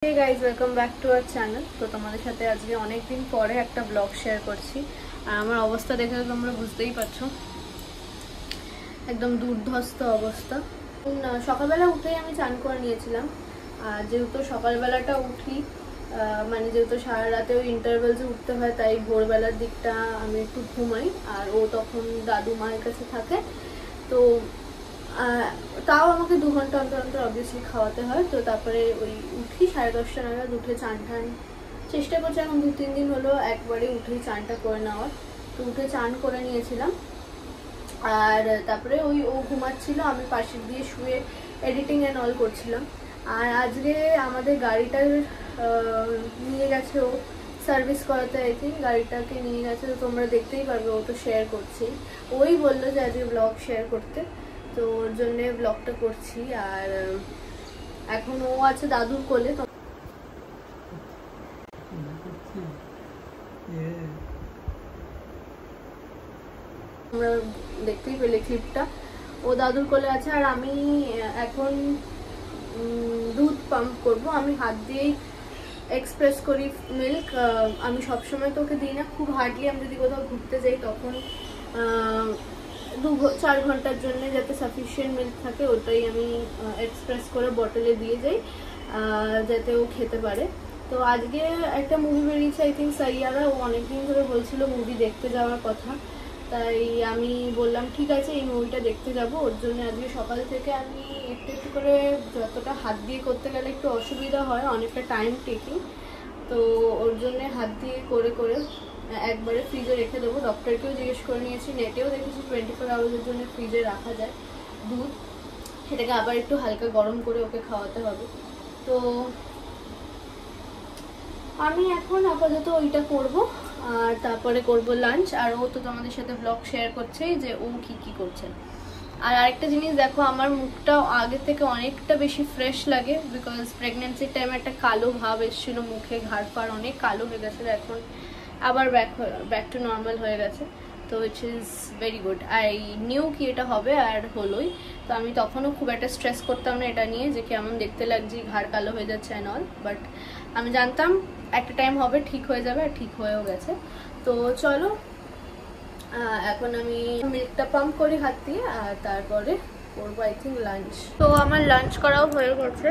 Hey guys, welcome back to our channel. তো তোমাদের সাথে আজকে অনেক দিন পরে একটা ব্লগ শেয়ার করছি। আর আমার অবস্থা দেখে তোমরা বুঝতেই পারছো, একদম দুর্ধর্ষ অবস্থা। সকালবেলা উঠেই আমি চান করে নিয়েছিলাম। আর যেহেতু সকালবেলাটা উঠি, মানে যেহেতু সারা রাতে ওই ইন্টারভেলসে উঠতে হয়, তাই ভোরবেলার দিকটা আমি একটু ঘুমাই। আর ও তখন দাদু মায়ের কাছে থাকে, তো তাও আমাকে 2 ঘন্টা অন্তর অন্তর অবভিয়াসলি খাওয়াতে হয়। তো তারপরে ওই উঠি 10:30 নাগাদ, উঠে চান টান চেষ্টা করছি। এখন 2-3 দিন হলো একবারে উঠেই চানটা করে নেওয়ার। তো উঠে চান করে নিয়েছিলাম। আর তারপরে ও ঘুমাচ্ছিল, আমি পাশের দিয়ে শুয়ে এডিটিং অ্যান্ড অল করছিলাম। আর আজকে আমাদের গাড়িটার নিয়ে গেছে ও সার্ভিস করাতে। আই থিঙ্ক গাড়িটাকে নিয়ে গেছে, তো তোমরা দেখতেই পারবে, ও তো শেয়ার করছি। ওই বললো যে আজকে ব্লগ শেয়ার করতে, তো ওর জন্যে ব্লগটা করছি। আর এখন ও আছে দাদুর কোলে, তো তোমরা দেখতেই পেলে ক্লিপটা। ও দাদুর কোলে আছে, আর আমি এখন দুধ পাম্প করব। আমি হাত দিয়েই এক্সপ্রেস করি মিল্ক। আমি সবসময় তো ওকে দিই না, খুব হার্ডলি আমি যদি কোথাও ঘুরতে যাই তখন 2-4 ঘন্টার জন্য যাতে সাফিসিয়েন্ট মিল্ক থাকে, ওটাই আমি এক্সপ্রেস করে বটলে দিয়ে যাই যাতে ও খেতে পারে। তো আজকে একটা মুভি বেরিয়েছে, আই থিঙ্ক সাইয়ারা। ও অনেকদিন ধরে বলছিল মুভি দেখতে যাওয়ার কথা, তাই আমি বললাম ঠিক আছে এই মুভিটা দেখতে যাব। ওর জন্য আজকে সকাল থেকে আমি একটু একটু করে, যতটা হাত দিয়ে করতে গেলে একটু অসুবিধা হয়, অনেকটা টাইম টেকিং, তো ওর জন্য হাত দিয়ে করে করে একবারে ফ্রিজে রেখে দেবো। ডক্টরকেও জিজ্ঞেস করে নিয়েছি, নেটেও দেখেছি 24 আওয়ার্সের জন্য ফ্রিজে রাখা যায় দুধ। সেটাকে আবার একটু হালকা গরম করে ওকে খাওয়াতে হবে। তো আমি এখন আপাতত ওইটা করব, আর তারপরে করব লাঞ্চ। আর ও তো তোমাদের সাথে ব্লগ শেয়ার করছে যে ও কি করছে। আর আরেকটা জিনিস দেখো, আমার মুখটাও আগে থেকে অনেকটা বেশি ফ্রেশ লাগে, বিকজ প্রেগনেন্সির টাইমে একটা কালো ভাব এসেছিল মুখে, ঘাড় ফাড় অনেক কালো হয়ে গেছিলো, এখন আবার ব্যাক টু নর্মাল হয়ে গেছে। তো it is very good. I knew কি এটা হবে, আর হলোই। তো আমি তখনও খুব একটা স্ট্রেস করতাম না এটা নিয়ে যে কেমন দেখতে লাগছে, ঘাড় কালো হয়ে যাচ্ছে অ্যান্ড অল, বাট আমি জানতাম একটা টাইম হবে, ঠিক হয়ে যাবে, আর ঠিক হয়েও গেছে। তো চলো এখন আমি মিল্কটা পাম্প করি হাত দিয়ে, আর তারপরে করবো আই থিঙ্ক লাঞ্চ। তো আমার লাঞ্চ করাও হয়ে গেছে,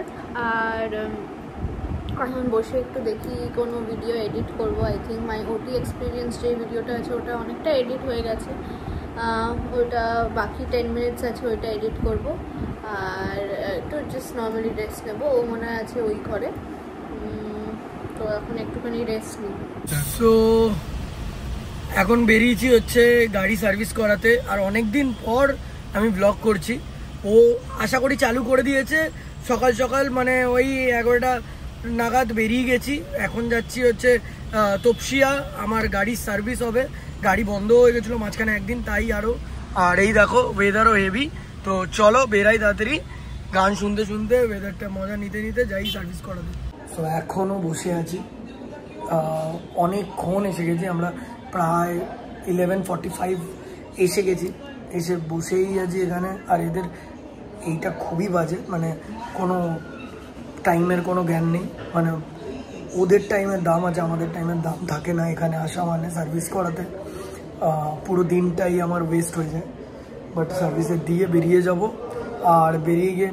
আর এখন বসে একটু দেখি কোনো ভিডিও এডিট করবো। আই থিঙ্ক মাই ওটি এক্সপিরিয়েন্স যে ভিডিওটা আছে ওটা অনেকটা এডিট হয়ে গেছে, ওটা বাকি 10 মিনিটস আছে, ওইটা এডিট করব। আর একটু জাস্ট নর্মালি রেস্ট নেবো। ও মনে আছে ওই ঘরে, তো এখন একটুখানি রেস্ট নিই। সো এখন বেরিয়েছি হচ্ছে গাড়ি সার্ভিস করাতে, আর অনেক দিন পর আমি ব্লগ করছি। ও আশা করি চালু করে দিয়েছে সকাল সকাল, মানে ওই 11টা নাগাদ বেরিয়ে গেছি। এখন যাচ্ছি হচ্ছে তপসিয়া, আমার গাড়ির সার্ভিস হবে। গাড়ি বন্ধ হয়ে গেছিলো মাঝখানে একদিন, তাই আরও। আর এই দেখো ওয়েদারও হেভি, তো চলো বেরাই তাড়াতাড়ি। গান শুনতে শুনতে ওয়েদারটা মজা নিতে নিতে যাই সার্ভিস করাতে। সো এখনও বসে আছি, অনেকক্ষণ এসে গেছি আমরা, প্রায় 11:45 এসে গেছি। এসে বসেই আছি এখানে। আর এদের এইটা খুবই বাজে, মানে কোনো টাইমের কোনো জ্ঞান নেই। মানে ওদের টাইমের দাম আছে, আমাদের টাইমের দাম থাকে না এখানে আসা মানে সার্ভিস করাতে। পুরো দিনটাই আমার ওয়েস্ট হয়ে যায়। বাট সার্ভিসে দিয়ে বেরিয়ে যাব, আর বেরিয়ে গিয়ে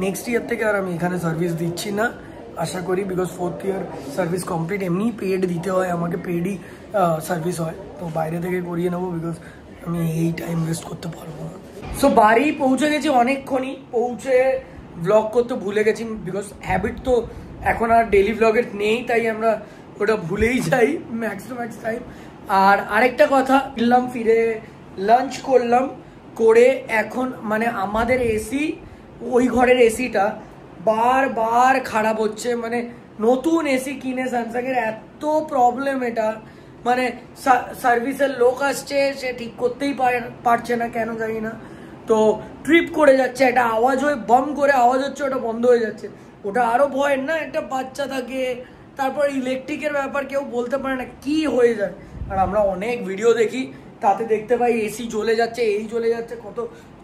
নেক্সট ইয়ার থেকে আর আমি এখানে সার্ভিস দিচ্ছি না আশা করি, because 4th year service complete. এমনি পেড দিতে হয় আমাকে, পেডই সার্ভিস হয়, তো বাইরে থেকে করিয়ে নেবো, বিকজ আমি এই টাইম ওয়েস্ট করতে পারবো না। সো বাড়ি পৌঁছে গেছি অনেকক্ষণই, পৌঁছে ব্লগ করতে ভুলে গেছি, বিকজ হ্যাবিট তো এখন আর ডেলি ব্লগের নেই, তাই আমরা ওটা ভুলেই যাই ম্যাক্স টু ম্যাক্স টাইম। আর আরেকটা কথা, ফিরে লাঞ্চ করলাম, করে এখন মানে আমাদের এসি, ওই ঘরের এসিটা বারবার খারাপ হচ্ছে। মানে নতুন এসি কিনে স্যামসাংয়ের এত প্রবলেম এটা, মানে সার্ভিসের লোক আসছে, সে ঠিক করতেই পারছে না, কেন জানি না। তো ট্রিপ করে যাচ্ছে, একটা আওয়াজ হয়ে বম করে আওয়াজ হচ্ছে, ওটা বন্ধ হয়ে যাচ্ছে। ওটা আরও ভয়ের না, একটা বাচ্চা থাকে, তারপর ইলেকট্রিকের ব্যাপার কেউ বলতে পারে না কি হয়ে যায়। আর আমরা অনেক ভিডিও দেখি, তাতে দেখতে পাই এসি জ্বলে যাচ্ছে, এই জ্বলে যাচ্ছে, কত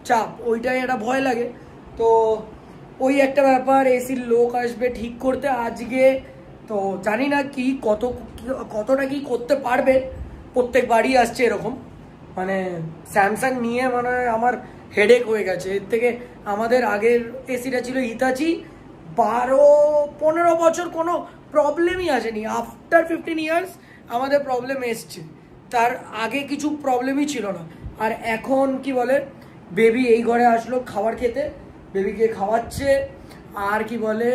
চাপ, ওইটাই একটা ভয় লাগে। তো ওই একটা ব্যাপার, এসির লোক আসবে ঠিক করতে আজকে। তো জানি না কি কতটা কি করতে পারবে, প্রত্যেক বাড়ি আসছে এরকম। মানে স্যামসাং নিয়ে মানে আমার হেডেক হয়ে গেছে। এর থেকে আমাদের আগের এসিটা ছিল হিতাচি, 12-15 বছর কোনো প্রবলেমই আসেনি। আফটার 15 ইয়ার্স আমাদের প্রবলেম এসছে, তার আগে কিছু প্রবলেমই ছিল না। আর এখন কি বলে, বেবি এই ঘরে আসলো খাবার খেতে, বেবিকে খাওয়াচ্ছে। আর কি বলে,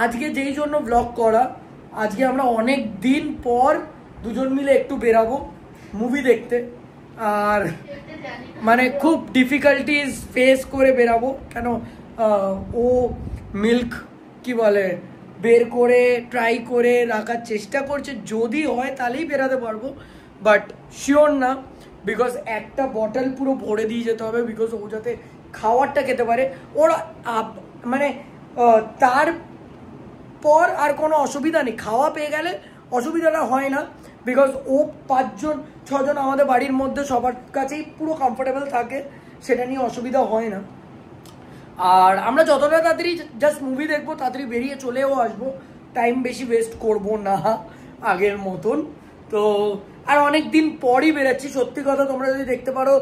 আজকে যেই জন্য ব্লগ করা, আজকে আমরা অনেক দিন পর দুজন মিলে একটু বেরাবো মুভি দেখতে। আর মানে খুব ডিফিকাল্টিজ ফেস করে বেরাবো, কেন ও মিল্ক কি বলে বের করে ট্রাই করে রাখার চেষ্টা করছে, যদি হয় তাহলেই বেরাতে পারবো, বাট শিওর না। বিকজ একটা বটল পুরো ভরে দিয়ে যেতে হবে, বিকজ ও যাতে খাবারটা খেতে পারে। ওরা মানে তারপর আর কোনো অসুবিধা নেই, খাওয়া পেয়ে গেলে অসুবিধাটা হয় না। বিকজ ও 5-6 জন আমাদের বাড়ির মধ্যে সবার কাছেই পুরো কমফোর্টেবল থাকে, সেটা নিয়ে অসুবিধা হয় না। আর আমরা যতটা তাড়াতাড়ি জাস্ট মুভি দেখবো, তাড়াতাড়ি বেরিয়ে চলেও আসবো, টাইম বেশি ওয়েস্ট করবো না আগের মতন। তো আর অনেক দিন পরই বেরাচ্ছি, সত্যি কথা। তোমরা যদি দেখতে পারো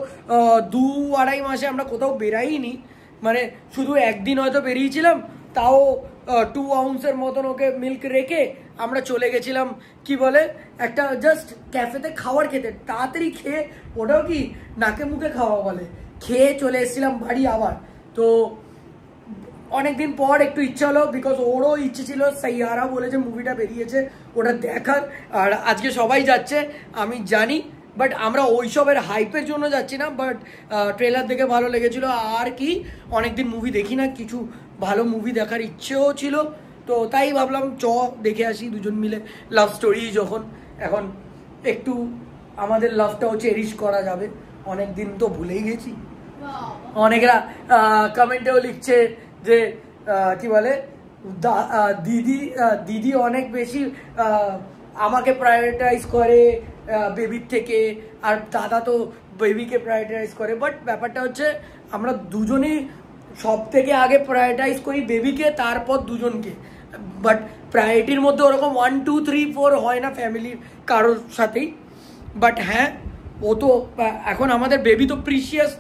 2-2.5 মাসে আমরা কোথাও বেরাইনি, মানে শুধু একদিন হয়তো বেরিয়েছিলাম, তাও 2 আউন্সের মতন ওকে মিল্ক রেখে আমরা চলে গেছিলাম কি বলে একটা জাস্ট ক্যাফেতে খাবার খেতে, তাড়াতাড়ি খেয়ে, ওটাও কি নাকে মুখে খাওয়া বলে, খেয়ে চলে এসেছিলাম বাড়ি আবার। তো অনেকদিন পর একটু ইচ্ছা হলো, বিকজ ওরও ইচ্ছে ছিল, সাইয়ারা বলে যে মুভিটা বেরিয়েছে ওটা দেখার। আর আজকে সবাই যাচ্ছে আমি জানি, বাট আমরা ওইসবের হাইপের জন্য যাচ্ছি না, বাট ট্রেলার দেখে ভালো লেগেছিলো। আর কি অনেকদিন মুভি দেখি না, কিছু ভালো মুভি দেখার ইচ্ছেও ছিল, তো তাই ভাবলাম দেখে আসি দুজন মিলে। লাভ স্টোরি যখন, এখন একটু আমাদের লাভটাও চেরিশ করা যাবে, অনেক দিন তো ভুলেই গেছি। অনেকরা কমেন্টেও লিখছে যে কি বলে দিদি অনেক বেশি আমাকে প্রায়োরিটাইজ করে বেবির থেকে, আর দাদা তো বেবিকে প্রায়োরিটাইজ করে। বাট ব্যাপারটা হচ্ছে আমরা দুজনেই সব থেকে আগে প্রায়োরিটাইজ করি বেবিকে, তারপর দুজনকে। বাট প্রায়োরিটির মধ্যে ওরকম 1, 2, 3, 4 হয় না ফ্যামিলির কারোর সাথেই। বাট হ্যাঁ, ও তো এখন আমাদের বেবি তো প্রিশিয়াস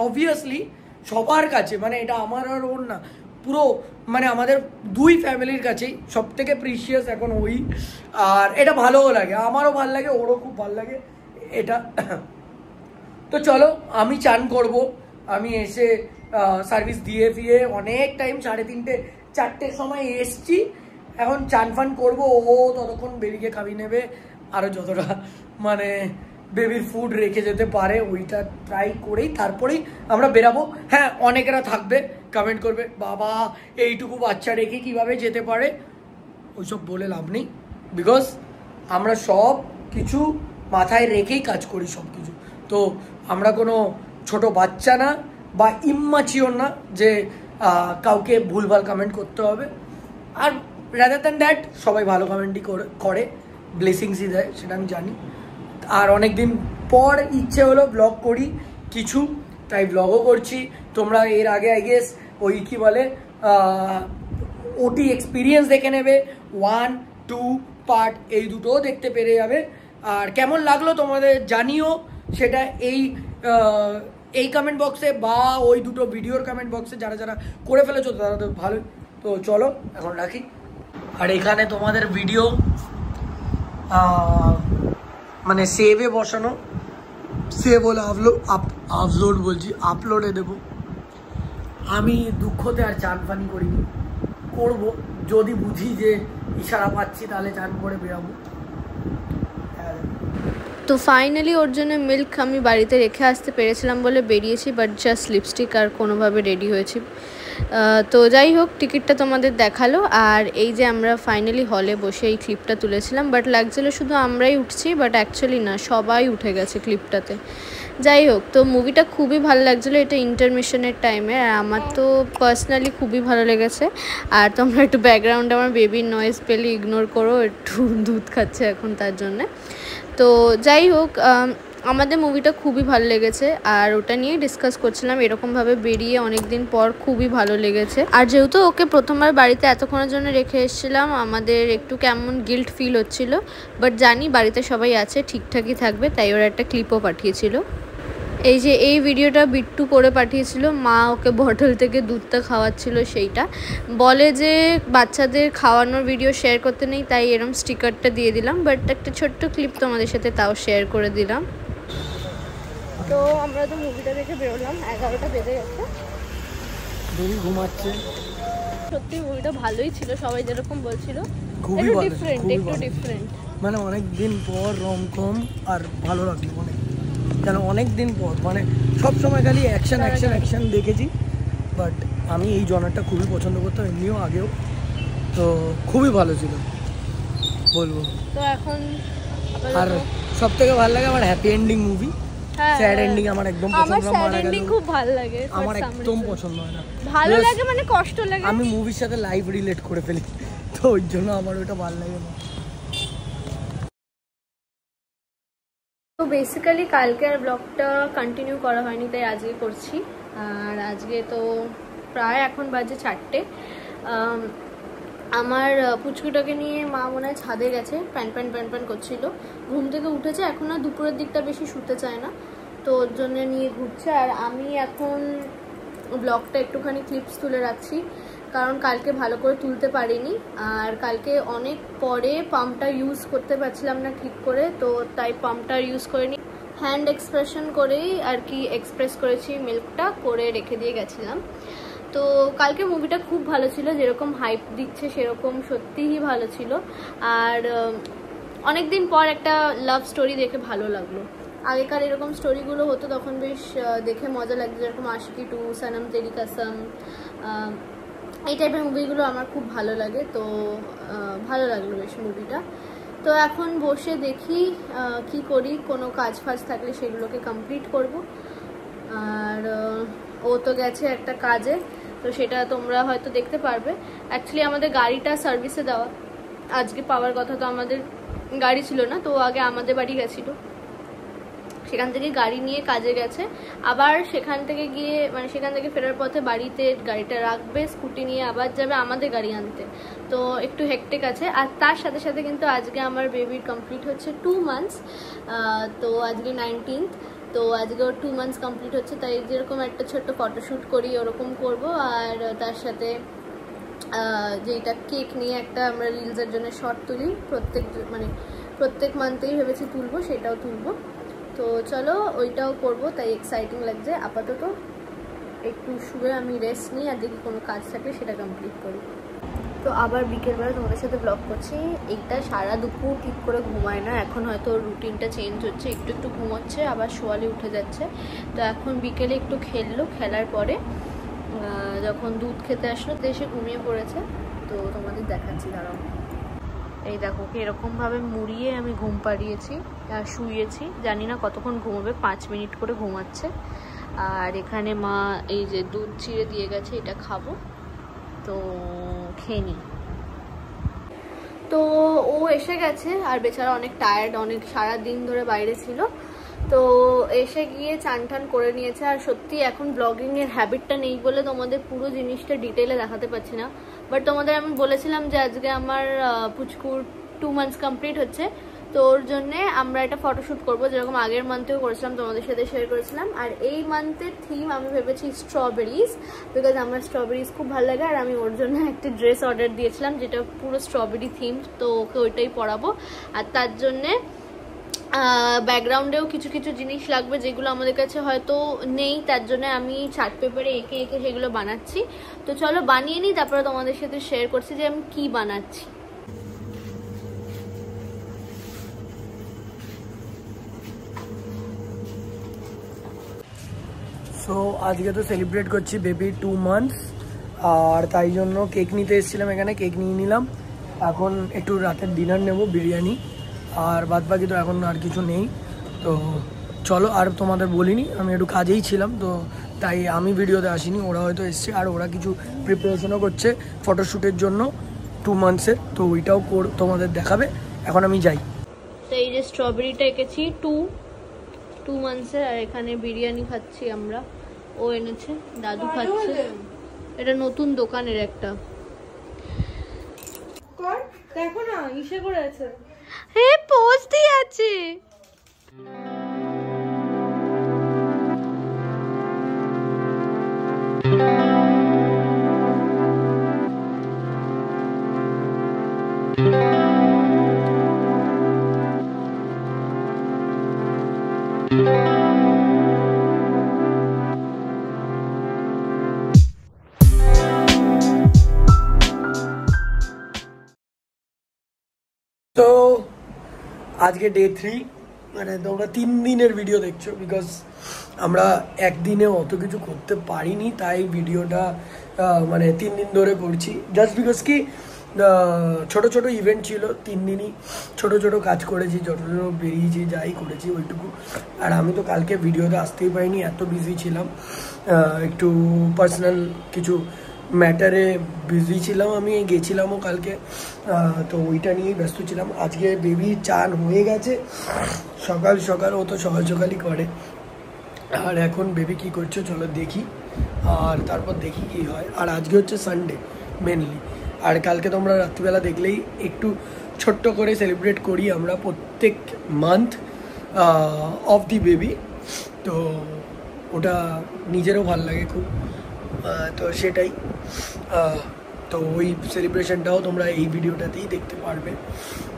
অবভিয়াসলি সবার কাছে, মানে এটা আমার আর ওর না, পুরো মানে আমাদের দুই ফ্যামিলির কাছেই সব থেকে প্রিশিয়াস এখন ওই। আর এটা ভালোও লাগে, আমারও ভালো লাগে, ওরও খুব ভালো লাগে এটা। তো চলো আমি চান করব, আমি এসে সার্ভিস দিয়ে ফিরে অনেক টাইম 3:30-4টের সময় এসছি, এখন চান ফান করবো। ও ততক্ষণ বেবিকে খাইয়ে নেবে, আরও যতটা মানে বেবির ফুড রেখে যেতে পারে ওইটা ট্রাই করেই তারপরেই আমরা বেরাবো। হ্যাঁ, অনেকেরা থাকবে কমেন্ট করবে বাবা এইটুকু বাচ্চা রেখে কিভাবে যেতে পারে, ওইসব বলে লাভ নেই, বিকজ আমরা সব কিছু মাথায় রেখেই কাজ করি সব কিছু। তো আমরা কোনো ছোট বাচ্চা না বা ইম্যাচিওর না যে কাউকে ভুলভাল কমেন্ট করতে হবে। আর রাদার দ্যান দ্যাট সবাই ভালো কমেন্টই করে, ব্লেসিংসই দেয়, সেটা আমি জানি। আর অনেক দিন পর ইচ্ছে হলো ব্লগ করি কিছু, তাই ব্লগও করছি। তোমরা এর আগে আই গেস ওই কি বলে ওটি এক্সপিরিয়েন্স দেখে নেবে, 1, 2 পার্ট এই দুটোও দেখতে পেরে যাবে। আর কেমন লাগলো তোমাদের জানিও, সেটা এই কমেন্ট বক্সে বা ওই দুটো ভিডিওর কমেন্ট বক্সে যারা যারা করে ফেলেছো তারা তো ভালোই। তো চলো এখন রাখি। আর এখানে তোমাদের ভিডিও মানে সেভে বসানো, সেভ হলে আপলোড বলছি, আপলোডে দেবো। আমি দুঃখতে আর চান পানি করিনি, করবো যদি বুঝি যে ইশারা পাচ্ছি, তাহলে চান করে বেরাবো। তো ফাইনালি ওর জন্য মিল্ক আমি বাড়িতে রেখে আসতে পেরেছিলাম বলে বেরিয়েছি, বাট জাস্ট লিপস্টিক আর কোনোভাবে রেডি হয়েছি। তো যাই হোক, টিকিটটা তোমাদের দেখালো। আর এই যে আমরা ফাইনালি হলে বসে এই ক্লিপটা তুলেছিলাম, বাট লাগছিল শুধু আমরাই উঠছি, বাট অ্যাকচুয়ালি না, সবাই উঠে গেছে ক্লিপটাতে। যাই হোক, তো মুভিটা খুবই ভালো লাগছিলো, এটা ইন্টারমিশনের টাইমে, আর আমার তো পার্সোনালি খুবই ভালো লেগেছে। আর তোমরা একটু ব্যাকগ্রাউন্ডে আমার বেবির নয়েজ পেলে ইগনোর করো, একটু দুধ খাচ্ছে এখন তার জন্যে। তো যাই হোক, আমাদের মুভিটা খুবই ভালো লেগেছে আর ওটা নিয়ে ডিসকাস করছিলাম। এরকমভাবে বেরিয়ে অনেক দিন পর খুবই ভালো লেগেছে। আর যেহেতু ওকে প্রথমবার বাড়িতে এতক্ষণের জন্য রেখে এসেছিলাম, আমাদের একটু কেমন গিল্ট ফিল হচ্ছিল, বাট জানি বাড়িতে সবাই আছে, ঠিকঠাকই থাকবে, তাই ওরা একটা ক্লিপও পাঠিয়েছিল। এই যে এই ভিডিওটা বিট্টু করে পাঠিয়েছিল, মা ওকে বটল থেকে দুধটা খাওয়াচ্ছিল, সেইটা বলে যে বাচ্চাদের খাওয়ানোর ভিডিও শেয়ার করতে নেই, তাই এরম স্টিকারটা দিয়ে দিলাম, বাট একটা ছোট্ট ক্লিপ তোমাদের সাথে তাও শেয়ার করে দিলাম। তো আমরা তো মুভিটা দেখে বেরোলাম, 11টা বেজে গেছে, ঘুমাচ্ছে। সত্যি মুভিটা ভালোই ছিল, সবাই যেরকম বলছিল, খুবই ভালো, একটু ডিফারেন্ট, মানে অনেক দিন পর রমকম, আর ভালো লাগলো অনেক, কেন অনেক দিন পর, মানে সবসময় খালি অ্যাকশন দেখেছি, বাট আমি এই জনারটা খুবই পছন্দ করতাম এমনিও আগেও, তো খুবই ভালো ছিল বলবো। তো এখন আর সব থেকে ভালো লাগে আমার happy ending movie, sad ending আমার একদম পছন্দ না, মারা গেল খুব ভালো লাগে, আমার একদম পছন্দ হয় না। ভালো লাগে মানে কষ্ট লাগে, আমি মুভির সাথে লাইভ রিলেট করে ফেলি, তো ওই জন্য আমার ওটা ভালো লাগে না। তো বেসিক্যালি কালকে আর ব্লগটা কন্টিনিউ করা হয়নি, তাই আজকে করছি। আর আজকে তো প্রায় এখন বাজে 4টে। আমার পুচকুটাকে নিয়ে মা মনে হয় ছাদে গেছে, প্যান করছিল, ঘুম থেকে উঠেছে, এখন আর দুপুরের দিকটা বেশি শুতে চায় না, তো ওর জন্য নিয়ে ঘুরছে। আর আমি এখন ব্লগটা একটুখানি ক্লিপস তুলে রাখছি, কারণ কালকে ভালো করে তুলতে পারিনি, আর কালকে অনেক পরে পাম্পটা ইউজ করতে পারছিলাম না ঠিক করে, তো তাই পাম্পটা ইউজ করিনি, হ্যান্ড এক্সপ্রেশন করেই আর কি এক্সপ্রেস করেছি, মিল্কটা করে রেখে দিয়ে গেছিলাম। তো কালকে মুভিটা খুব ভালো ছিল, যেরকম হাইপ দিচ্ছে সেরকম সত্যিই ভালো ছিল। আর অনেক দিন পর একটা লাভ স্টোরি দেখে ভালো লাগলো। আগেকার এরকম স্টোরিগুলো হতো তখন বেশ দেখে মজা লাগতো, যেরকম আশিকি 2, সনম তেরি কসম, এই টাইপের মুভিগুলো আমার খুব ভালো লাগে, তো ভালো লাগলো বেশ মুভিটা। তো এখন বসে দেখি কি করি, কোনো কাজ ফাজ থাকলে সেগুলোকে কমপ্লিট করব। আর ও তো গেছে একটা কাজে, তো সেটা তোমরা হয়তো দেখতে পারবে। অ্যাকচুয়ালি আমাদের গাড়িটা সার্ভিসে দেওয়া, আজকে পাওয়ার কথা, তো আমাদের গাড়ি ছিল না, তো আগে আমাদের বাড়ি গেছিলো, সেখান থেকে গাড়ি নিয়ে কাজে গেছে, আবার সেখান থেকে গিয়ে মানে সেখান থেকে ফেরার পথে বাড়িতে গাড়িটা রাখবে, স্কুটি নিয়ে আবার যাবে আমাদের গাড়ি আনতে, তো একটু হেক্টিক আছে। আর তার সাথে সাথে কিন্তু আজকে আমার বেবির কমপ্লিট হচ্ছে 2 মান্থস, তো আজকে 19th, তো আজকে ওর 2 মান্থস কমপ্লিট হচ্ছে, তাই যেরকম একটা ছোট্ট ফটোশ্যুট করি ওরকম করব। আর তার সাথে যেটা কেক নিয়ে একটা আমরা রিলসের জন্য শর্ট তুলি, প্রত্যেক মান্থেই ভেবেছি তুলবো, সেটাও তুলবো। তো চলো ওইটাও করব, তাই এক্সাইটিং লাগছে। আপাতত একটু শুয়ে আমি রেস্ট নিই, আর যদি কোনো কাজ থাকে সেটা কমপ্লিট করি। তো আবার বিকেলবেলা তোমাদের সাথে ব্লগ করছি। এইটা সারা দুপুর ঠিক করে ঘুমায় না, এখন হয়তো রুটিনটা চেঞ্জ হচ্ছে, একটু ঘুমোচ্ছে, আবার শোয়ালে উঠে যাচ্ছে। তো এখন বিকেলে একটু খেললো, খেলার পরে যখন দুধ খেতে আসলো তো এসে ঘুমিয়ে পড়েছে, তো তোমাদের দেখাচ্ছি, দাঁড়াও। এই দেখো কি এরকমভাবে মুড়িয়ে আমি ঘুম পাড়িয়েছি আর শুইয়েছি, জানি না কতক্ষণ ঘুমাবে, 5 মিনিট করে ঘুমাচ্ছে। আর এখানে মা এই যে দুধ চিড়ে দিয়ে গেছে, এটা খাবো, তো খেয়ে নিই। তো ও এসে গেছে, আর বেচারা অনেক টায়ার্ড, অনেক সারা দিন ধরে বাইরে ছিল, তো এসে গিয়ে চান টান করে নিয়েছে। আর সত্যি এখন ব্লগিংয়ের হ্যাবিটটা নেই বলে তোমাদের পুরো জিনিসটা ডিটেলে দেখাতে পারছি না, বাট তোমাদের আমি বলেছিলাম যে আজকে আমার পুচকুর 2 মান্থস কমপ্লিট হচ্ছে, তো ওর জন্যে আমরা একটা ফটোশ্যুট করবো, যেরকম আগের মান্থেও করেছিলাম, তোমাদের সাথে শেয়ার করেছিলাম। আর এই মান্থের থিম আমি ভেবেছি স্ট্রবেরিজ, বিকজ আমার স্ট্রবেরিজ খুব ভালো লাগে, আর আমি ওর জন্য একটা ড্রেস অর্ডার দিয়েছিলাম যেটা পুরো স্ট্রবেরি থিম, তো ওকে ওইটাই পরাবো। আর তার জন্যে ব্যাকগ্রাউন্ডেও কিছু কিছু জিনিস লাগবে যেগুলো আমাদের কাছে হয়তো নেই, তার জন্য আমি চার্ট পেপারে এঁকে এঁকে সেগুলো বানাচ্ছি। তো চলো বানিয়ে নিই, তারপরে তোমাদের সাথে শেয়ার করছি যে আমি কি বানাচ্ছি। সো আজকে তো সেলিব্রেট করছি বেবি 2 মান্থস, আর তাই জন্য কেক নিতে এসেছিলাম এখানে, কেক নিয়ে নিলাম। এখন একটু রাতের ডিনার নেব, বিরিয়ানি, আর বাদ বাকি তো এখন আর কিছু নেই। তো চলো, আর তোমাদের বলিনি, আমি একটু কাজেই ছিলাম, তো তাই আমি ভিডিওতে আসিনি, ওরা হয়তো এসছে, আর ওরা কিছু প্রিপারেশনও করছে ফটোশ্যুটের জন্য 2 মান্থসের, তো ওইটাও তোমাদের দেখাবে। এখন আমি যাই। তো এই যে স্ট্রবেরিটা এঁকেছি 2, 2 মান্থসের। আর এখানে বিরিয়ানি খাচ্ছি আমরা, ও এনেছে, দাদু খাচ্ছে। এটা নতুন দোকানের একটা। দেখো না ইসে করে আছে, হে পোস্টই আছে। তো আজকে ডে 3, মানে তোমরা 3 দিনের ভিডিও দেখছো, বিকজ আমরা একদিনে অত কিছু করতে পারিনি, তাই ভিডিওটা মানে 3 দিন ধরে করছি। জাস্ট বিকজ কি ছোট ছোট ইভেন্ট ছিল, 3 দিনই ছোট ছোট কাজ করেছি, যত বেরিয়েছি যাই করেছি ওইটুকু। আর আমি তো কালকে ভিডিওতে আসতেই পারিনি, এত বিজি ছিলাম, একটু পার্সোনাল কিছু ম্যাটারে বিজি ছিলাম। আমি গেছিলামও কালকে, তো ওইটা নিয়েই ব্যস্ত ছিলাম। আজকে বেবি চান হয়ে গেছে সকাল সকাল, ও তো সকাল সকালই করে। আর এখন বেবি কি করছে চলো দেখি, আর তারপর দেখি কি হয়। আর আজকে হচ্ছে সানডে মেনলি, আর কালকে তোমরা রাত্রিবেলা দেখলেই একটু ছোট্ট করে সেলিব্রেট করি আমরা প্রত্যেক মান্থ অফ দি বেবি। তো ওটা নিজেরও ভাল লাগে খুব, তো সেটাই। তো ওই সেলিব্রেশনটাও তোমরা এই ভিডিওটাতেই দেখতে পারবে।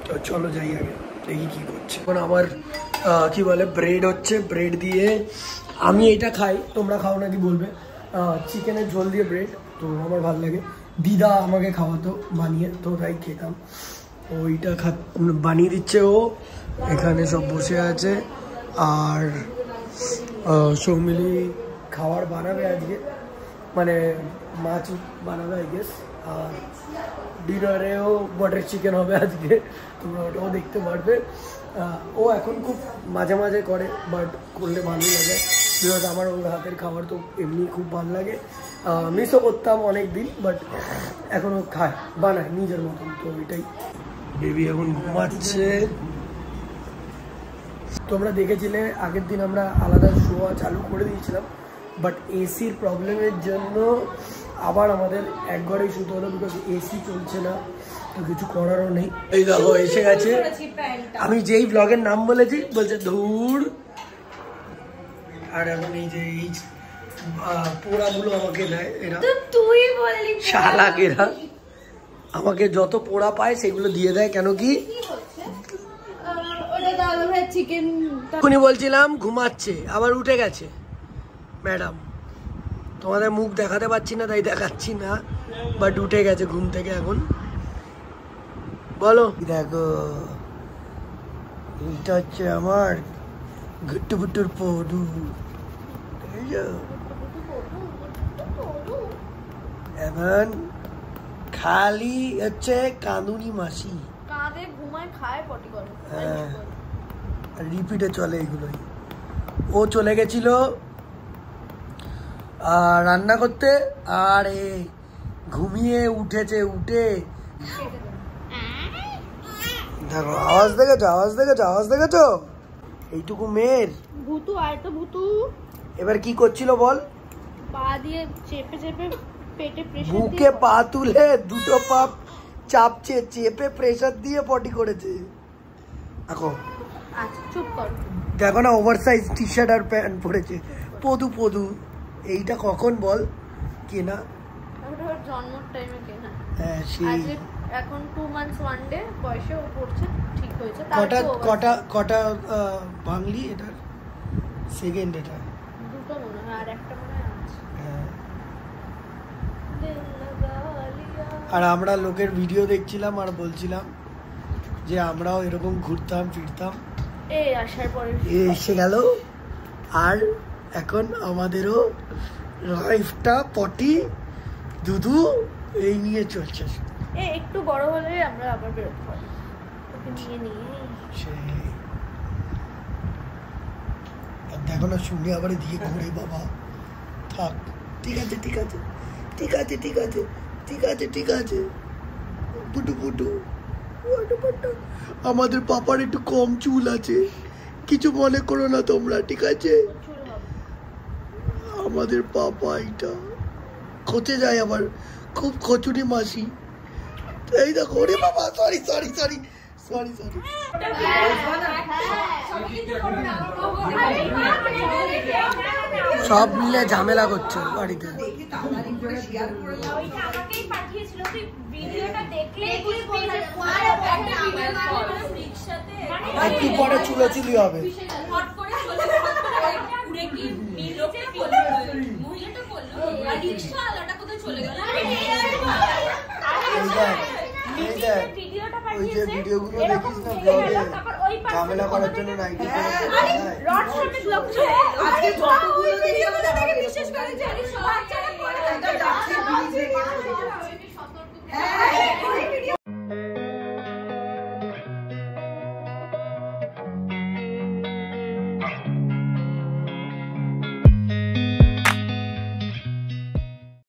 তো চলো যাই আগে দেখি কী করছে। এখন আমার কি বলে ব্রেড হচ্ছে, ব্রেড দিয়ে আমি এটা খাই, তোমরা খাও নাকি বলবে। চিকেনের ঝোল দিয়ে ব্রেড, তো আমার ভালো লাগে। দিদা আমাকে খাওয়াতো বানিয়ে, তো তাই খেতাম। ওইটা বানিয়ে দিচ্ছে ও, এখানে সব বসে আছে। আর সৌমিলি খাবার বানাবে আজকে, মানে মাছ বানাবে আই গেস। আর ডিনারেও বাটার চিকেন হবে আজকে, তোমরা ওটাও দেখতে পারবে। ও এখন খুব মাঝে মাঝে করে, বাট করলে ভালোই লাগে, বিকজ আমার ওর হাতের খাবার তো এমনি খুব ভালো লাগে। মিসও করতাম অনেক দিন, বাট এখনও খায়, বানায় নিজের মতন। তো ওইটাই। বেবি এখন ঘুমাচ্ছে। তোমরা দেখেছিলে আগের দিন আমরা আলাদা শোয়া চালু করে দিয়েছিলাম, বাট এসির প্রবলেমের জন্য আবার আমাদের এক ঘরেই শুতে হলো, বিকজ এসি চলছে না, তো কিছু করারও নেই। এই দেখো এসে গেছে, আমি যেই ব্লগের নাম বলেছি বলছে ধুর। আর এখন এই যে এই পোড়াগুলো আমাকে দেয় এরা, তুই বললি শালাক এরা আমাকে যত পোড়া পায় সেগুলো দিয়ে দেয়। কেন কি চিকেন এখনই বলছিলাম ঘুমাচ্ছে, আবার উঠে গেছে ম্যাডাম। তোমাদের মুখ দেখাতে পাচ্ছি না তাই দেখাচ্ছি না, বাট উঠে গেছে ঘুম থেকে এখন। বলো, দেখো এইটা হচ্ছে আমার ঘুট্টু ফুটুর পডু, এখন খালি হচ্ছে কাঁদুনি মাসি, কাঁদে ঘুমায় খায় পটি করে। হ্যাঁ রিপিটে চলে এগুলোই। ও চলে গেছিল রান্না করতে, আর এ ঘুমিয়ে উঠেছে, উঠে দেখো আওয়াজ দেখেছো, আওয়াজ দেখেছো, আওয়াজ দেখেছো, এইটুকু মেয়ের ভুতু। আর তো ভুতু এবার কি করছিল বল, পা দিয়ে চেপে চেপে পেটে প্রেসার বুকে পা তুলে দুটো পা চাপছে, চেপে প্রেসার দিয়ে পটি করেছে। দেখো আচ্ছা চুপ কর। দেখো না ওভার সাইজ টি শার্ট আর প্যান্ট পরেছে, পদু পদু। এইটা কখন বল কেনা? জন্মের টাইমে কেনা। হ্যাঁ সেই এখন 2 মান্থস 1 ডে বয়সে ও পড়ছে, ঠিক হয়েছে। কটা কটা কটা বাংলি এটার সেকেন্ড, এটা দুটো মনে হয়, আর একটা মনে হয় আছে। হ্যাঁ। আর আমরা লোকের ভিডিও দেখছিলাম আর বলছিলাম যে আমরাও এরকম ঘুরতাম ফিরতাম, এই আসার পরে এসে গেল। আর এখন আমাদেরও লাইফটা পটি দুধু এই নিয়ে চলছে। একটু বড় হলে আমরা আবার বেরোতে পারি, ওকে নিয়ে দেখো না শুনে আবার এদিকে ঘুরে, বাবা থাক, ঠিক আছে ঠিক আছে ঠিক আছে ঠিক আছে ঠিক আছে ঠিক আছে। পুটু পুটু আমাদের পাপার একটু কম চুল আছে, কিছু মনে করো না তোমরা, ঠিক আছে? আমাদের পাপা এটা খোঁচে যায় আবার, খুব খচুরি মাসি। এই দেখো, ওরে বাবা, sorry sorry sorry sorry sorry. সব মিলে ঝামেলা করছে বাড়িতে। একটু পরে চুলোচুলি হবে। ওই যে ভিডিওগুলো দেখিস না ব্লগে, ঝামেলা করার জন্য নাইটি পরে